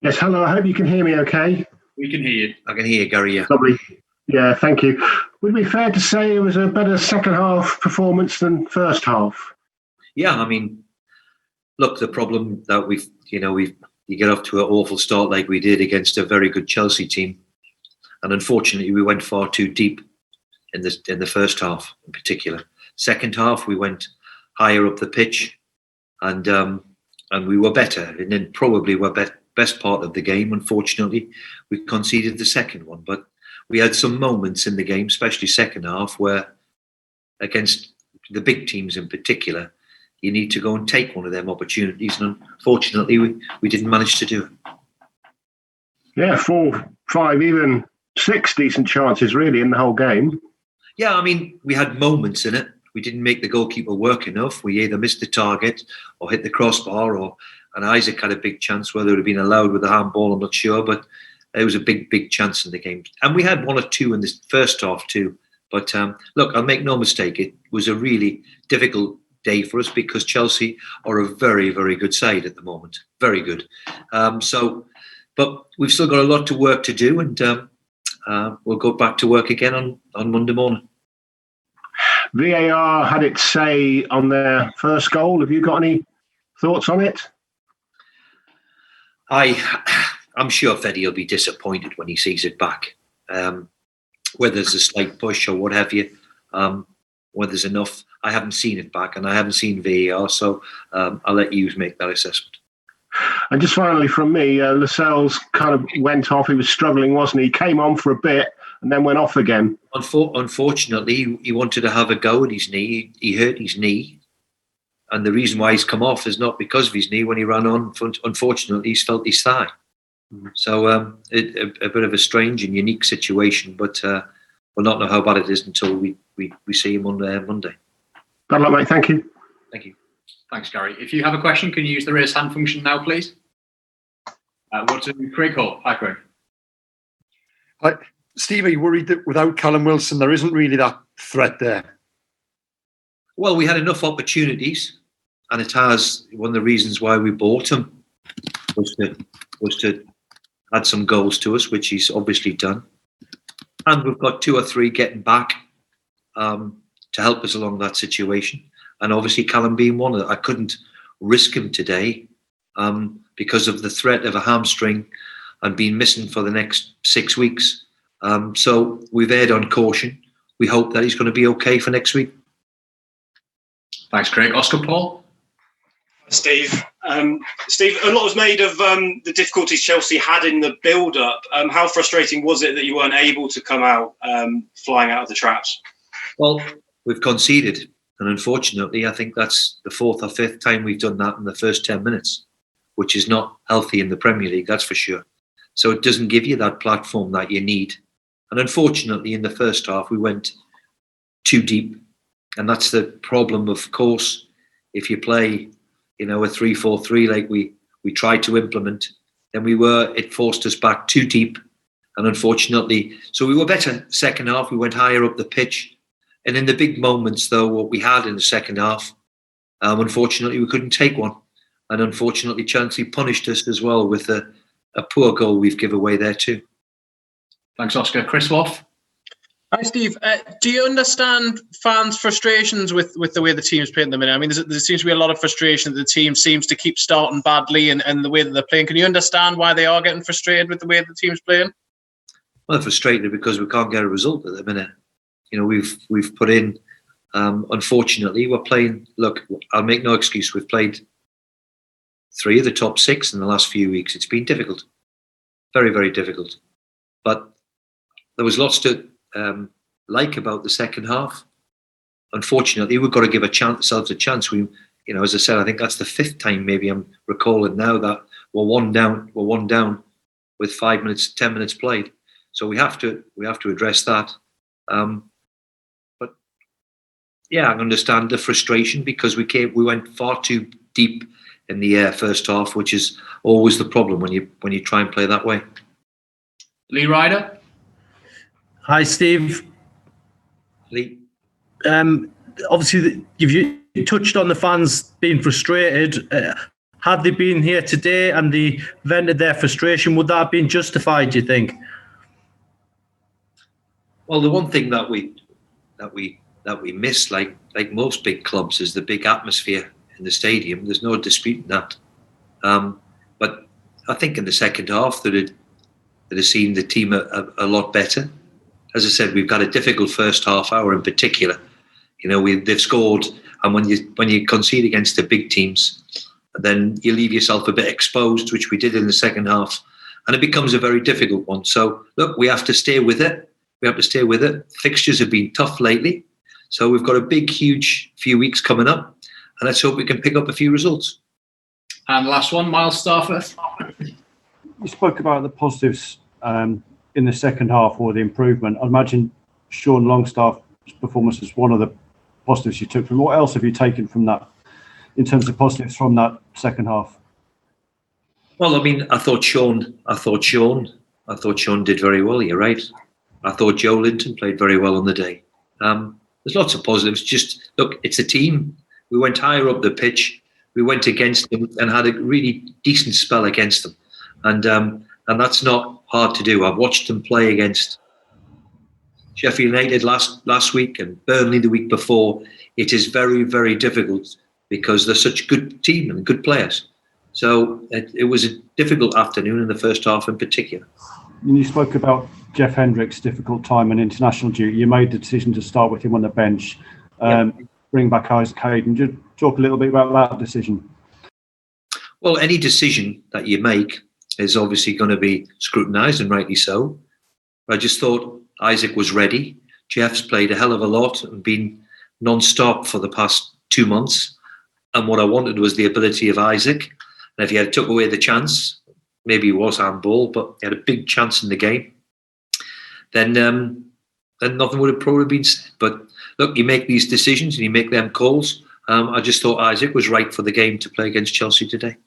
Yes, hello. I hope you can hear me okay. We can hear you. I can hear you, Gary, yeah. Lovely. Yeah, thank you. Would it be fair to say it was a better second half performance than first half? Yeah, I mean, look, the problem that you get off to an awful start like we did against a very good Chelsea team. And unfortunately, we went far too deep in the first half in particular. Second half, we went higher up the pitch and we were better. And then probably were best part of the game. Unfortunately, we conceded the second one. But we had some moments in the game, especially second half, where against the big teams in particular, you need to go and take one of them opportunities. And unfortunately, we didn't manage to do it. Yeah, 4, 5, even 6 decent chances really in the whole game. Yeah, I mean, we had moments in it. We didn't make the goalkeeper work enough. We either missed the target or hit the crossbar, and Isaac had a big chance. Whether it would have been allowed with the handball, I'm not sure, but it was a big chance in the game. And we had 1 or 2 in the first half too. But look, I'll make no mistake, it was a really difficult day for us because Chelsea are a very, very good side at the moment. Very good. But we've still got a lot to work to do, and we'll go back to work again on Monday morning. VAR had its say on their first goal. Have you got any thoughts on it? I'm sure Feddy will be disappointed when he sees it back. Whether there's a slight push or what have you, whether there's enough. I haven't seen it back, and I haven't seen VAR, so I'll let you make that assessment. And just finally from me, Lascelles kind of went off. He was struggling, wasn't he? He came on for a bit and then went off again. Unfortunately, he wanted to have a go at his knee. He hurt his knee. And the reason why he's come off is not because of his knee. When he ran on, unfortunately, he's felt his thigh. So a bit of a strange and unique situation, but we'll not know how bad it is until we see him on Monday. Good luck, mate. Thank you. Thank you. Thanks, Gary. If you have a question, can you use the raise hand function now, please? What's Craig Hall? Hi, Craig. Hi. Steve, are you worried that without Callum Wilson, there isn't really that threat there? Well, we had enough opportunities, and it has. One of the reasons why we bought him was to add some goals to us, which he's obviously done. And we've got 2 or 3 getting back to help us along that situation. And obviously Callum being one of them. I couldn't risk him today because of the threat of a hamstring and being missing for the next 6 weeks. So we've erred on caution. We hope that he's going to be okay for next week. Thanks, Craig. Oscar Paul? Steve, Steve, a lot was made of the difficulties Chelsea had in the build-up. How frustrating was it that you weren't able to come out flying out of the traps? Well, we've conceded. And unfortunately, I think that's the 4th or 5th time we've done that in the first 10 minutes, which is not healthy in the Premier League, that's for sure. So it doesn't give you that platform that you need. And unfortunately, in the first half, we went too deep. And that's the problem, of course, if you play, a 3-4-3 like we tried to implement, then it forced us back too deep. And unfortunately, so we were better second half. We went higher up the pitch. And in the big moments, though, what we had in the second half, unfortunately, we couldn't take one. And unfortunately, Chelsea punished us as well with a poor goal we've given away there too. Thanks, Oscar. Chris Woff? Hi, Steve. Do you understand fans' frustrations with the way the team's playing at the minute? I mean, there seems to be a lot of frustration that the team seems to keep starting badly and the way that they're playing. Can you understand why they are getting frustrated with the way the team's playing? Well, frustrated because we can't get a result at the minute. We've put in, unfortunately, we're playing, look, I'll make no excuse, we've played 3 of the top 6 in the last few weeks. It's been difficult, very, very difficult. But there was lots to like about the second half. Unfortunately, we've got to give ourselves a chance. We, as I said, I think that's the 5th time maybe I'm recalling now that we're one down with 5 minutes, 10 minutes played. So we have to address that. But yeah, I understand the frustration because we went far too deep in the first half, which is always the problem when you try and play that way. Lee Ryder? Hi, Steve. Lee. Obviously, you touched on the fans being frustrated. had they been here today and they vented their frustration, would that have been justified, do you think? Well, the one thing that we miss, like most big clubs, is the big atmosphere in the stadium. There's no disputing that. But I think in the second half that have seen the team a lot better. As I said, we've got a difficult first half hour in particular. You know, they've scored, and when you concede against the big teams, then you leave yourself a bit exposed, which we did in the second half, and it becomes a very difficult one. So look, we have to stay with it. Fixtures have been tough lately, so we've got a big, huge few weeks coming up, and let's hope we can pick up a few results. And last one, Miles Starford. You spoke about the positives in the second half, or the improvement. I imagine Sean Longstaff's performance was one of the positives you took from. What else have you taken from that in terms of positives from that second half? Well, I mean, I thought Sean did very well. You're right. I thought Joe Linton played very well on the day. There's lots of positives. Just look, it's a team. We went higher up the pitch. We went against them and had a really decent spell against them, and that's not hard to do. I've watched them play against Sheffield United last week and Burnley the week before. It is very, very difficult because they're such a good team and good players. So it was a difficult afternoon in the first half in particular. And you spoke about Jeff Hendrick's difficult time and international duty. You made the decision to start with him on the bench, bring back Isaac Hayden. Just talk a little bit about that decision. Well, any decision that you make is obviously going to be scrutinised, and rightly so. I just thought Isaac was ready. Jeff's played a hell of a lot and been non-stop for the past 2 months. And what I wanted was the ability of Isaac. And if he had took away the chance, maybe it was handball, but he had a big chance in the game, then nothing would have probably been said. But look, you make these decisions and you make them calls. I just thought Isaac was right for the game to play against Chelsea today.